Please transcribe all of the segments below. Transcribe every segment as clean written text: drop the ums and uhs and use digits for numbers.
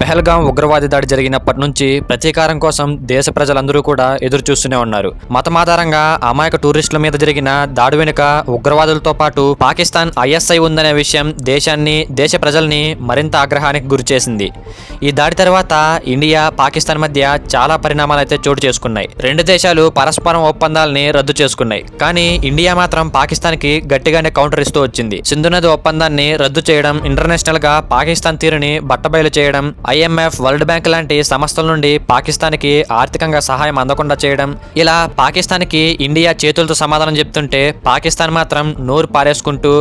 పెహల్గాం ఉగ్రవాది దాడి జరిగినప్పటి నుంచి ప్రతీకారం కోసం దేశ ప్రజలందరూ కూడా ఎదురు చూస్తూనే ఉన్నారు. మతమాధారంగా అమాయక టూరిస్టుల మీద జరిగిన దాడి వెనుక ఉగ్రవాదులతో పాటు పాకిస్తాన్ ఐఎస్ఐ ఉందనే విషయం దేశాన్ని, దేశ ప్రజల్ని మరింత ఆగ్రహానికి గురిచేసింది. ఈ దాడి తర్వాత ఇండియా, పాకిస్తాన్ మధ్య చాలా పరిణామాలు అయితే చోటు చేసుకున్నాయి. రెండు దేశాలు పరస్పరం ఒప్పందాలని రద్దు చేసుకున్నాయి. కానీ ఇండియా మాత్రం పాకిస్తాన్కి గట్టిగానే కౌంటర్ ఇస్తూ వచ్చింది. సింధు నది ఒప్పందాన్ని రద్దు చేయడం, ఇంటర్నేషనల్ గా పాకిస్తాన్ తీరుని బట్టబయలు చేయడం, ఐఎంఎఫ్, వరల్డ్ బ్యాంక్ లాంటి సంస్థల నుండి పాకిస్తాన్కి ఆర్థికంగా సహాయం అందకుండా చేయడం, ఇలా పాకిస్తాన్కి ఇండియా చేతులతో సమాధానం చెప్తుంటే పాకిస్తాన్ మాత్రం నోరు పారేసుకుంటూ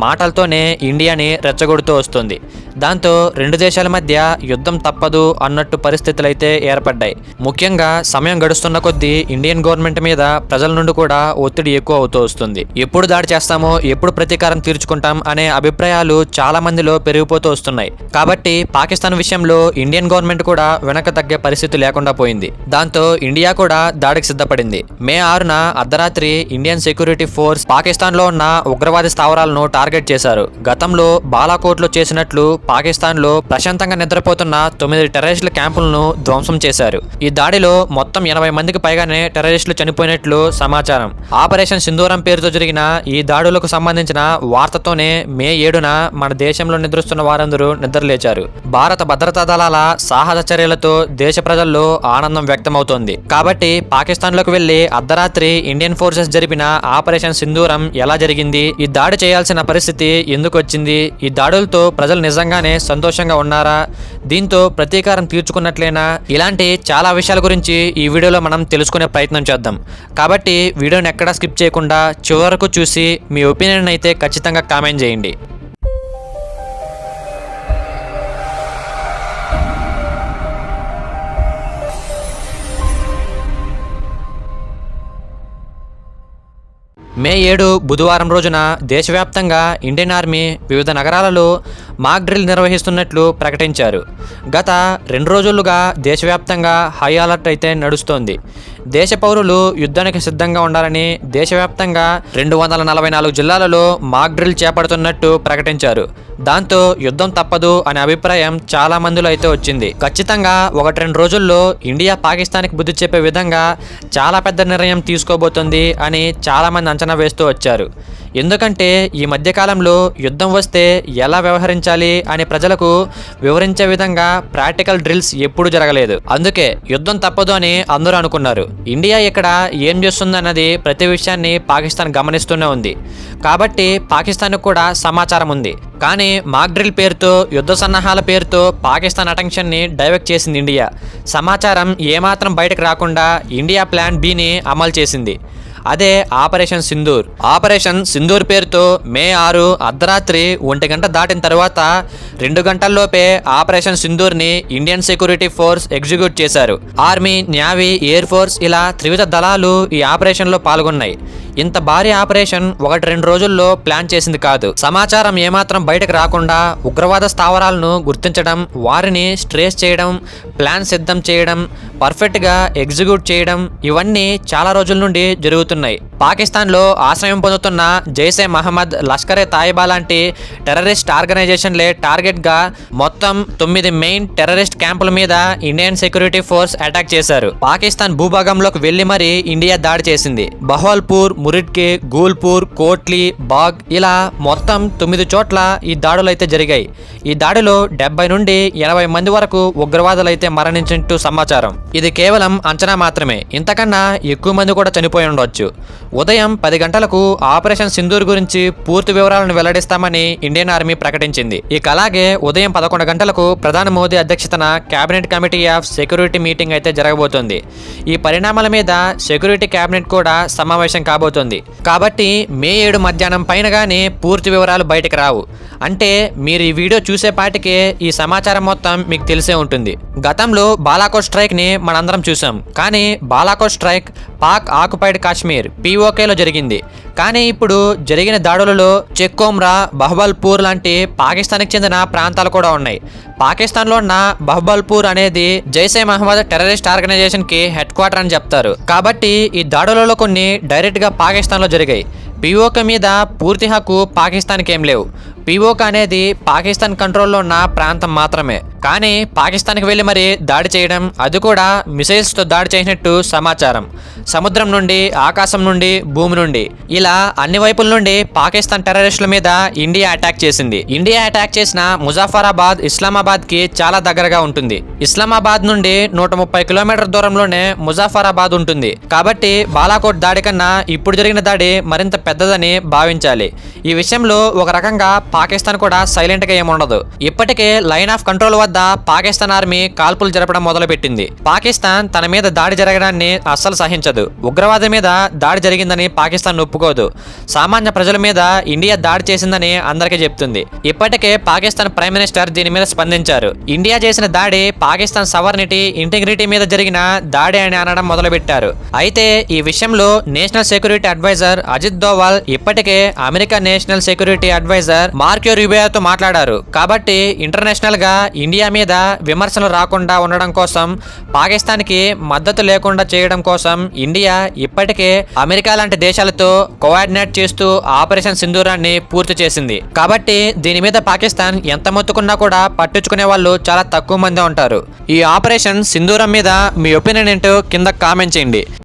మాటలతోనే ఇండియాని రెచ్చగొడుతూ వస్తుంది. దాంతో రెండు దేశాల మధ్య యుద్ధం తప్పదు అన్నట్టు పరిస్థితులు అయితే ఏర్పడ్డాయి. ముఖ్యంగా సమయం గడుస్తున్న కొద్దీ ఇండియన్ గవర్నమెంట్ మీద ప్రజల నుండి కూడా ఒత్తిడి ఎక్కువ అవుతూ వస్తుంది. ఎప్పుడు దాడి చేస్తామో, ఎప్పుడు ప్రతీకారం తీర్చుకుంటాం అనే అభిప్రాయాలు చాలా మందిలో పెరిగిపోతూ వస్తున్నాయి. కాబట్టి పాకిస్తాన్ విషయంలో ఇండియన్ గవర్నమెంట్ కూడా వెనక తగ్గే పరిస్థితి లేకుండా పోయింది. దాంతో ఇండియా కూడా దాడికి సిద్ధపడింది. మే 6న అర్ధరాత్రి ఇండియన్ సెక్యూరిటీ ఫోర్స్ పాకిస్తాన్ లో ఉన్న ఉగ్రవాది స్థావరాలను టార్గెట్ చేశారు. గతంలో బాలాకోట్లో చేసినట్లు పాకిస్తాన్ లో ప్రశాంతంగా నిద్రపోతున్న 9 టెర్రరిస్టుల క్యాంపులను ధ్వంసం చేశారు. ఈ దాడిలో మొత్తం 80 మందికి పైగానే టెర్రరిస్టులు చనిపోయినట్లు సమాచారం. ఆపరేషన్ సింధూరం పేరుతో జరిగిన ఈ దాడులకు సంబంధించిన వార్తతోనే మే 7న మన దేశంలో నిద్రిస్తున్న వారందరూ నిద్రలేచారు. భారత భద్రతా దళాల సాహస చర్యలతో దేశ ప్రజల్లో ఆనందం వ్యక్తమవుతోంది. కాబట్టి పాకిస్తాన్ లోకి వెళ్లి అర్ధరాత్రి ఇండియన్ ఫోర్సెస్ జరిపిన ఆపరేషన్ సింధూరం ఎలా జరిగింది, ఈ దాడి చేయాల్సిన పరిస్థితి ఎందుకు వచ్చింది, ఈ దాడులతో ప్రజలు నిజంగానే సంతోషంగా ఉన్నారా, దీంతో ప్రతీకారం తీర్చుకున్నట్లేనా, ఇలాంటి చాలా విషయాల గురించి ఈ వీడియోలో మనం తెలుసుకునే ప్రయత్నం చేద్దాం. కాబట్టి వీడియోని ఎక్కడా స్కిప్ చేయకుండా చివరకు చూసి మీ ఒపీనియన్ అయితే ఖచ్చితంగా కామెంట్ చేయండి. మే 7 బుధవారం రోజున దేశవ్యాప్తంగా ఇండియన్ ఆర్మీ వివిధ నగరాలలో మాక్ డ్రిల్ నిర్వహిస్తున్నట్లు ప్రకటించారు. గత 2 రోజులుగా దేశవ్యాప్తంగా హై అలర్ట్ అయితే నడుస్తోంది. దేశ పౌరులు యుద్ధానికి సిద్ధంగా ఉండాలని దేశవ్యాప్తంగా 244 జిల్లాలలో మాక్ డ్రిల్ చేపడుతున్నట్టు ప్రకటించారు. దాంతో యుద్ధం తప్పదు అనే అభిప్రాయం చాలా మందిలో అయితే వచ్చింది. ఖచ్చితంగా 1-2 రోజుల్లో ఇండియా పాకిస్తాన్కి బుద్ధి చెప్పే విధంగా చాలా పెద్ద నిర్ణయం తీసుకోబోతుంది అని చాలా మంది అంచనా వేస్తూ వచ్చారు. ఎందుకంటే ఈ మధ్యకాలంలో యుద్ధం వస్తే ఎలా వ్యవహరించాలి అని ప్రజలకు వివరించే విధంగా ప్రాక్టికల్ డ్రిల్స్ ఎప్పుడూ జరగలేదు. అందుకే యుద్ధం తప్పదు అని అందరూ అనుకున్నారు. ఇండియా ఇక్కడ ఏం చేస్తుందన్నది ప్రతి విషయాన్ని పాకిస్తాన్ గమనిస్తూనే ఉంది. కాబట్టి పాకిస్తాన్కు కూడా సమాచారం ఉంది. కానీ మాక్ డ్రిల్ పేరుతో, యుద్ధ సన్నాహాల పేరుతో పాకిస్తాన్ అటెన్షన్ని డైవర్ట్ చేసింది ఇండియా. సమాచారం ఏమాత్రం బయటకు రాకుండా ఇండియా ప్లాన్ బిని అమలు చేసింది. అదే ఆపరేషన్ సింధూర్. ఆపరేషన్ సింధూర్ పేరుతో మే 6 అర్ధరాత్రి 1 గంట దాటిన తర్వాత 2 గంటల్లోపే ఆపరేషన్ సింధూర్ని ఇండియన్ సెక్యూరిటీ ఫోర్స్ ఎగ్జిక్యూట్ చేశారు. ఆర్మీ, నేవీ, ఎయిర్ ఫోర్స్ ఇలా త్రివిధ దళాలు ఈ ఆపరేషన్లో పాల్గొన్నాయి. ఇంత భారీ ఆపరేషన్ 1-2 రోజుల్లో ప్లాన్ చేసింది కాదు. సమాచారం ఏమాత్రం బయటకు రాకుండా ఉగ్రవాద స్థావరాలను గుర్తించడం, వారిని ట్రేస్ చేయడం, ప్లాన్ సిద్ధం చేయడం, పర్ఫెక్ట్గా ఎగ్జిక్యూట్ చేయడం, ఇవన్నీ చాలా రోజుల నుండి జరుగుతున్నాయి. పాకిస్తాన్లో ఆశ్రయం పొందుతున్న జైషే మహమ్మద్, లష్కరే తాయిబా లాంటి టెర్రరిస్ట్ ఆర్గనైజేషన్లే టార్గెట్గా మొత్తం 9 మెయిన్ టెర్రరిస్ట్ క్యాంపుల మీద ఇండియన్ సెక్యూరిటీ ఫోర్స్ అటాక్ చేశారు. పాకిస్తాన్ భూభాగంలోకి వెళ్లి మరీ ఇండియా దాడి చేసింది. బహవల్పూర్, మురిడ్కే, గూల్పూర్, కోట్లీ, బాగ్ ఇలా మొత్తం 9 చోట్ల ఈ దాడులు అయితే జరిగాయి. ఈ దాడిలో 70 నుండి 80 మంది వరకు ఉగ్రవాదులు అయితే మరణించినట్టు సమాచారం. ఇది కేవలం అంచనా మాత్రమే. ఇంతకన్నా ఎక్కువ మంది కూడా చనిపోయి ఉండవచ్చు. ఉదయం 10 గంటలకు ఆపరేషన్ సింధూర్ గురించి పూర్తి వివరాలను వెల్లడిస్తామని ఇండియన్ ఆర్మీ ప్రకటించింది. ఇక అలాగే ఉదయం 11 గంటలకు ప్రధాని మోదీ అధ్యక్షతన cabinet committee of security meeting అయితే జరగబోతోంది. ఈ పరిణామాల మీద సెక్యూరిటీ కేబినెట్ కూడా సమావేశం కాబోతోంది. కాబట్టి మే 7 మధ్యాహ్నం పైన గానీ పూర్తి వివరాలు బయటకు రావు. అంటే మీరు ఈ వీడియో చూసేపాటికే ఈ సమాచారం మొత్తం మీకు తెలిసే ఉంటుంది. గతంలో బాలాకోట్ స్ట్రైక్ ని మనందరం చూసాం. కానీ బాలాకోట్ స్ట్రైక్ పాక్ ఆక్యుపైడ్ కాశ్మీర్ POKలో జరిగింది. కానీ ఇప్పుడు జరిగిన దాడులలో చెక్కోమ్రా, బహవల్పూర్ లాంటి పాకిస్తాన్కి చెందిన ప్రాంతాలు కూడా ఉన్నాయి. పాకిస్తాన్లో ఉన్న బహవల్పూర్ అనేది జైషే మహమ్మద్ టెర్రరిస్ట్ ఆర్గనైజేషన్కి హెడ్ క్వార్టర్ అని చెప్తారు. కాబట్టి ఈ దాడులలో కొన్ని డైరెక్ట్గా పాకిస్తాన్లో జరిగాయి. POK మీద పూర్తి హక్కు పాకిస్తాన్కి ఏం లేవు. పీఓకే అనేది పాకిస్తాన్ కంట్రోల్లో ఉన్న ప్రాంతం మాత్రమే. కానీ పాకిస్తాన్కి వెళ్ళి మరి దాడి చేయడం, అది కూడా మిసైల్స్తో దాడి చేసినట్టు సమాచారం. సముద్రం నుండి, ఆకాశం నుండి, భూమి నుండి, ఇలా అన్ని వైపుల నుండి పాకిస్తాన్ టెర్రరిస్టుల మీద ఇండియా అటాక్ చేసింది. ఇండియా అటాక్ చేసిన ముజాఫరాబాద్ ఇస్లామాబాద్కి చాలా దగ్గరగా ఉంటుంది. ఇస్లామాబాద్ నుండి 130 కిలోమీటర్ల దూరంలోనే ముజాఫరాబాద్ ఉంటుంది. కాబట్టి బాలాకోట్ దాడి కన్నా ఇప్పుడు జరిగిన దాడి మరింత పెద్దదని భావించాలి. ఈ విషయంలో ఒక రకంగా పాకిస్తాన్ కూడా సైలెంట్గా ఏముండదు. ఇప్పటికే లైన్ ఆఫ్ కంట్రోల్ వద్ద పాకిస్తాన్ ఆర్మీ కాల్పులు జరపడం మొదలుపెట్టింది. పాకిస్తాన్ తన మీద దాడి జరగడాన్ని అస్సలు సహించదు. ఉగ్రవాదం మీద దాడి జరిగిందని పాకిస్తాన్ ఒప్పుకోదు. సామాన్య ప్రజల మీద ఇండియా దాడి చేసిందని అందరికీ చెప్తుంది. ఇప్పటికే పాకిస్తాన్ ప్రైమ్ మినిస్టర్ దీని మీద స్పందించారు. ఇండియా చేసిన దాడి పాకిస్తాన్ సవర్నిటీ, ఇంటిగ్రిటీ మీద జరిగిన దాడి అని అనడం మొదలుపెట్టారు. అయితే ఈ విషయంలో national security adviser Ajit Doval ఇప్పటికే America national security adviser Marco రూబియోతో మాట్లాడారు. కాబట్టి ఇంటర్నేషనల్ గా ఇండియా మీద విమర్శలు రాకుండా ఉండడం కోసం, పాకిస్తాన్కి మద్దతు లేకుండా చేయడం కోసం ఇండియా ఇప్పటికే అమెరికా లాంటి దేశాలతో కోఆర్డినేట్ చేస్తూ ఆపరేషన్ సింధూరాన్ని పూర్తి చేసింది. కాబట్టి దీని మీద పాకిస్తాన్ ఎంత మొత్తుకున్నా కూడా పట్టించుకునే వాళ్ళు చాలా తక్కువ మంది ఉంటారు. ఈ ఆపరేషన్ సింధూరం మీద మీ ఒపీనియన్ ఏంటో కింద కామెంట్ చేయండి.